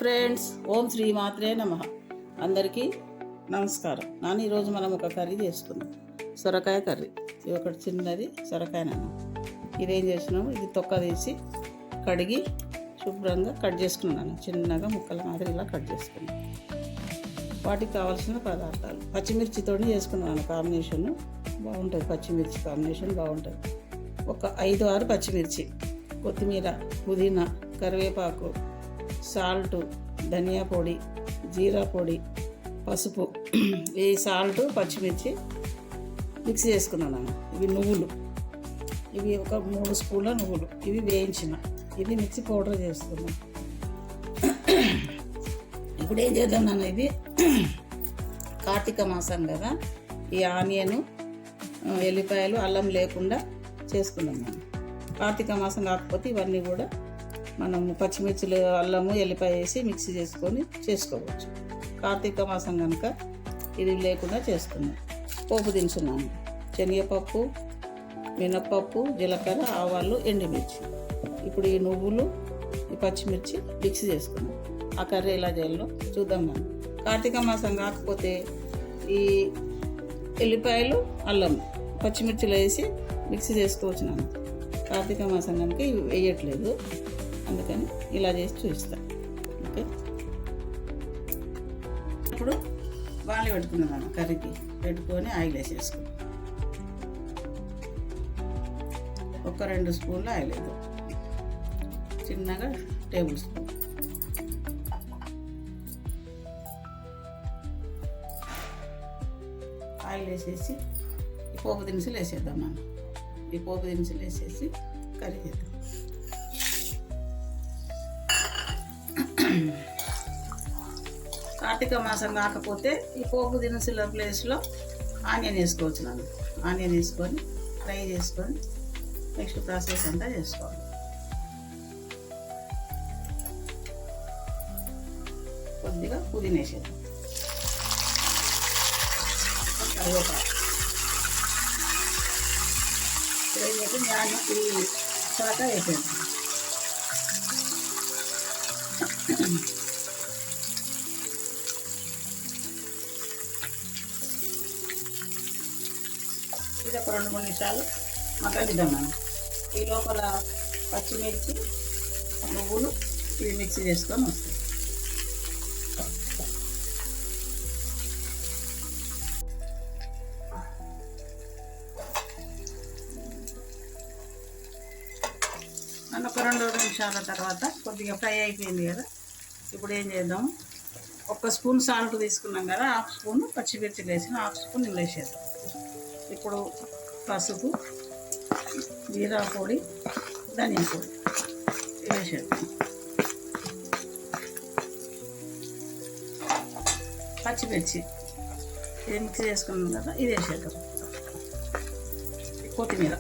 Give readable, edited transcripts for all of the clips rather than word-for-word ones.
Friends, ఓం శ్రీ మాత్రే నమః. అందరికీ నమస్కారం. నాన్న ఈరోజు మనం ఒక కర్రీ చేసుకుందాం. సొరకాయ కర్రీ. ఇది ఒకటి చిన్నది సొరకాయ నాన్న. ఇదేం చేసినాము, ఇది తొక్క తీసి కడిగి శుభ్రంగా కట్ చేసుకున్నాను. చిన్నగా ముక్కల మాదిరి ఇలా కట్ చేసుకున్నాను. వాటికి కావాల్సిన పదార్థాలు పచ్చిమిర్చితో చేసుకున్నాను. కాంబినేషన్ బాగుంటుంది, పచ్చిమిర్చి కాంబినేషన్ బాగుంటుంది. ఒక 5-6 పచ్చిమిర్చి, కొత్తిమీర, పుదీనా, కరివేపాకు, సాల్ట్, ధనియా పొడి, జీరా పొడి, పసుపు. ఈ సాల్ట్ పచ్చిమిర్చి మిక్స్ చేసుకున్నాను. ఇవి నువ్వులు, ఇవి ఒక 3 స్పూన్ల నువ్వులు, ఇవి వేయించిన, ఇది మిక్సీ పౌడర్ చేసుకున్నాను. ఇప్పుడు ఏం చేద్దాం నాన్న, ఇది కార్తీక మాసం కదా, ఈ ఆనియను, ఎల్లిపాయలు, అల్లం లేకుండా చేసుకున్నాం మనం. కార్తీక మాసం కాకపోతే ఇవన్నీ కూడా మనం పచ్చిమిర్చిలు, అల్లము, ఎల్లిపాయ వేసి మిక్సీ చేసుకొని చేసుకోవచ్చు. కార్తీక మాసం కనుక ఇది లేకుండా చేసుకున్నాం. పోపు దినుసున్నాము, శనగపప్పు, మినప్పప్పు, జీలకర్ర, ఆవాలు, ఎండుమిర్చి. ఇప్పుడు ఈ నువ్వులు, ఈ పచ్చిమిర్చి మిక్సీ చేసుకున్నాం. ఆ కర్రీ ఎలా చేయాలో చూద్దాం మనం. కార్తీక మాసం కాకపోతే ఈ ఎల్లిపాయలు, అల్లం, పచ్చిమిర్చిలు వేసి మిక్సీ చేసుకోవచ్చు నాన్న. కార్తీక మాసం కనుక ఇవి వేయట్లేదు, అందుకని ఇలా చేసి చూపిస్తాను. ఓకే, ఇప్పుడు బాగా పెట్టుకున్నాను. కర్రీకి పెట్టుకొని ఆయిల్ వేసేసుకున్నాం. ఒక 2 స్పూన్ల ఆయిల్ వేద్దాం, చిన్నగా టేబుల్ స్పూన్. ఆయిల్ వేసేసి ఈ పోపు దినుసులు వేసేద్దాం మనం. ఈ పోపు దినుసులు వేసేసి కర్రీ చేద్దాం. కార్తీక మాసం కాకపోతే ఈ పోపు దినుసుల ప్లేస్లో ఆనియన్ వేసుకోవచ్చు నన్ను. ఆనియన్ వేసుకొని ఫ్రై చేసుకొని నెక్స్ట్ ప్రాసెస్ అంతా చేసుకోవాలి. కొద్దిగా పుదీనా వేసేద్దాం, కరివేపాకు. ఈ సొరకాయ వేసేద్దాం. ఇది ఒక 2-3 నిమిషాలు మగ్గనిద్దాం మనం. ఈ లోపల పచ్చిమిర్చి, నువ్వులు ఇవి మిక్సీ చేసుకొని వస్తాయి. నన్ను ఒక 2 నిమిషాల తర్వాత కొద్దిగా ఫ్రై అయిపోయింది కదా. ఇప్పుడు ఏం చేద్దాం, 1 స్పూన్ సాల్ట్ తీసుకున్నాం కదా, 1/2 స్పూన్ పచ్చిమిర్చి వేసిన, 1/2 స్పూన్ ఇందులో వేసేద్దాం. ఇప్పుడు పసుపు, జీరా పొడి, ధనియా పొడి వేసేద్దాం. పచ్చిమిర్చి ఇది మిక్స్ చేసుకున్నాం కదా, ఇది వేసేద్దాం. కొత్తిమీర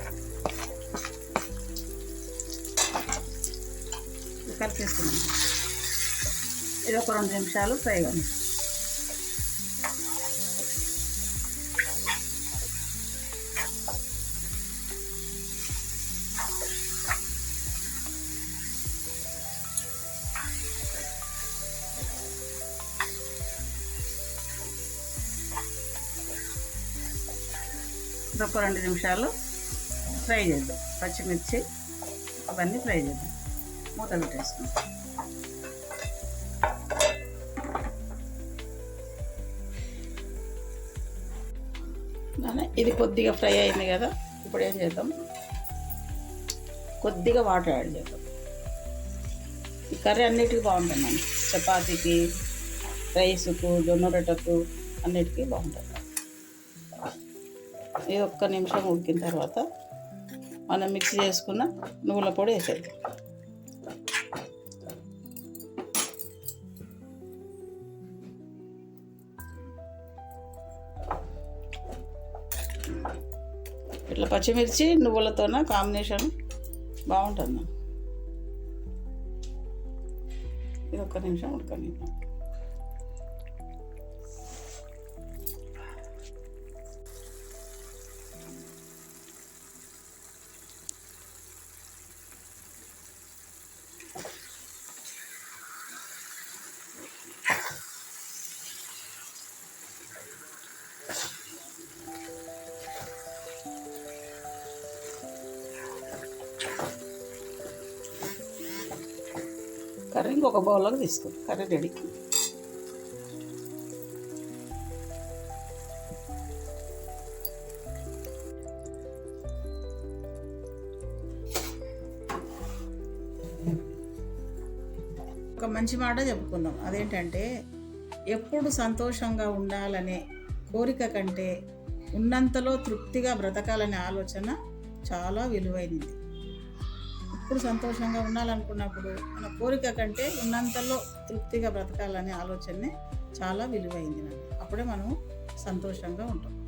కలిపేసుకున్నాం. ఇది ఒక 2 నిమిషాలు ఫ్రై కానీ. ఒక 2 నిమిషాలు ఫ్రై చేద్దాం. పచ్చిమిర్చి అవన్నీ ఫ్రై చేద్దాం. మూత పెట్టేసుకుందాం. ఇది కొద్దిగా ఫ్రై అయింది కదా. ఇప్పుడు ఏం చేద్దాం, కొద్దిగా వాటర్ యాడ్ చేద్దాం. ఈ కర్రీ అన్నిటికీ బాగుంటుంది. చపాతీకి, రైస్కు, జొన్న రొట్టెకు అన్నిటికీ బాగుంటుంది. ఇది 1 నిమిషం ఉడికిన తర్వాత మనం మిక్స్ చేసుకున్న నువ్వుల పొడి వేసేద్దాం. ఇట్లా పచ్చిమిర్చి నువ్వులతోన కాంబినేషన్ బాగుంటుంది. ఇది 1 నిమిషం ఉడకనిద్దాం. కర్రీ ఇంకొక బౌల్లోకి తీసుకో. Curry ready. ఒక మంచి మాట చెప్పుకుందాం. అదేంటంటే ఎప్పుడు సంతోషంగా ఉండాలనే కోరిక కంటే ఉన్నంతలో తృప్తిగా బ్రతకాలనే ఆలోచన చాలా విలువైనది. ఎప్పుడు సంతోషంగా ఉండాలనుకున్నప్పుడు మన కోరిక కంటే ఉన్నంతలో తృప్తిగా బ్రతకాలనే ఆలోచనే చాలా విలువైంది. అప్పుడే మనం సంతోషంగా ఉంటాం.